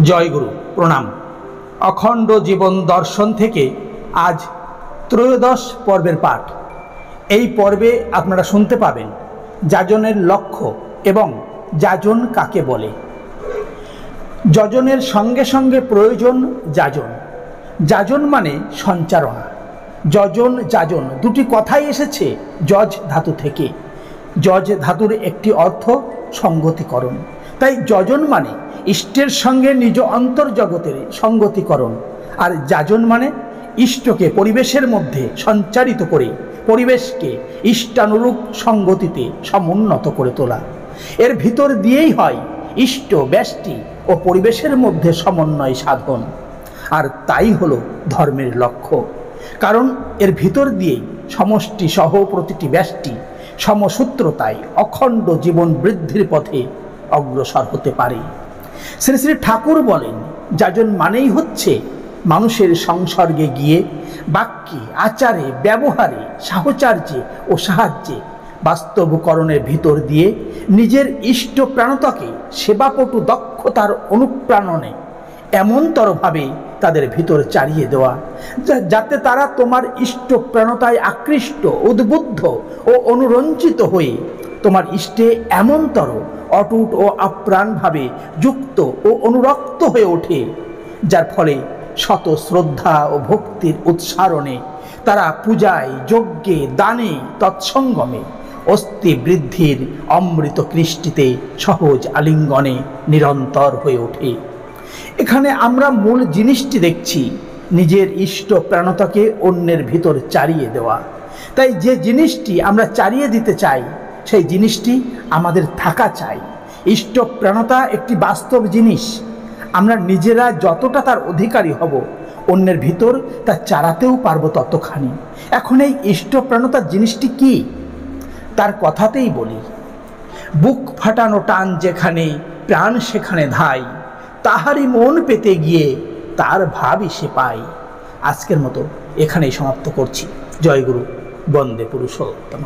জয়গুরু প্রণাম। অখণ্ড জীবন দর্শন থেকে আজ ত্রয়োদশ পর্বের পাঠ। এই পর্বে আপনারা শুনতে পাবেন যাজনের লক্ষ্য এবং যাজন কাকে বলে। যজনের সঙ্গে সঙ্গে প্রয়োজন যাজন। যাজন মানে সঞ্চারণা। যজন যাজন দুটি কথাই এসেছে যজ ধাতু থেকে। যজ ধাতুর একটি অর্থ সঙ্গতিকরণ। তাই যজন মানে ইষ্টের সঙ্গে নিজ অন্তর্জগতের সঙ্গতিকরণ, আর যাজন মানে ইষ্টকে পরিবেশের মধ্যে সঞ্চারিত করে পরিবেশকে ইষ্টানুরূপ সঙ্গতিতে সমুন্নত করে তোলা। এর ভিতর দিয়েই হয় ইষ্ট ব্যষ্টি ও পরিবেশের মধ্যে সমন্বয় সাধন। আর তাই হলো ধর্মের লক্ষ্য, কারণ এর ভিতর দিয়েই সমষ্টি সহ প্রতিটি ব্যষ্টি সমসূত্রতায় অখণ্ড জীবন বৃদ্ধির পথে অগ্রসর হতে পারে। শ্রী শ্রী ঠাকুর বলেন, যাজন মানেই হচ্ছে মানুষের সংসর্গে গিয়ে বাক্যে, আচারে, ব্যবহারে, সাহচর্যে ও সাহায্যে বাস্তবকরণের ভিতর দিয়ে নিজের ইষ্ট প্রাণতাকে সেবাপটু দক্ষতার অনুপ্রাণনে এমনতরভাবে তাদের ভিতর চালিয়ে দেওয়া যাতে তারা তোমার ইষ্ট প্রাণতায় আকৃষ্ট, উদ্বুদ্ধ ও অনুরঞ্জিত হয়ে তোমার ইষ্টে এমনতর অটুট ও আপ্রাণভাবে যুক্ত ও অনুরক্ত হয়ে ওঠে, যার ফলে শত শ্রদ্ধা ও ভক্তির উৎসারণে তারা পূজায়, যজ্ঞে, দানে, তৎসঙ্গমে অস্থি বৃদ্ধির অমৃত কৃষ্টিতে সহজ আলিঙ্গনে নিরন্তর হয়ে ওঠে। এখানে আমরা মূল জিনিসটি দেখছি নিজের ইষ্ট প্রাণতাকে অন্যের ভিতর চালিয়ে দেওয়া। তাই যে জিনিসটি আমরা চালিয়ে দিতে চাই সেই জিনিসটি আমাদের থাকা চাই। ইষ্ট প্রাণতা একটি বাস্তব জিনিস। আমরা নিজেরা যতটা তার অধিকারী হব, অন্যের ভিতর তা চালাতেও পারবো ততখানি। এখন এই ইষ্ট প্রাণতার জিনিসটি কি, তার কথাতেই বলি। বুক ফাটানো টান যেখানে, প্রাণ সেখানে ধাই, তাহারই মন পেতে গিয়ে তার ভাবই সে পায়। আজকের মতো এখানেই সমাপ্ত করছি। জয়গুরু, বন্দে পুরুষোত্তম।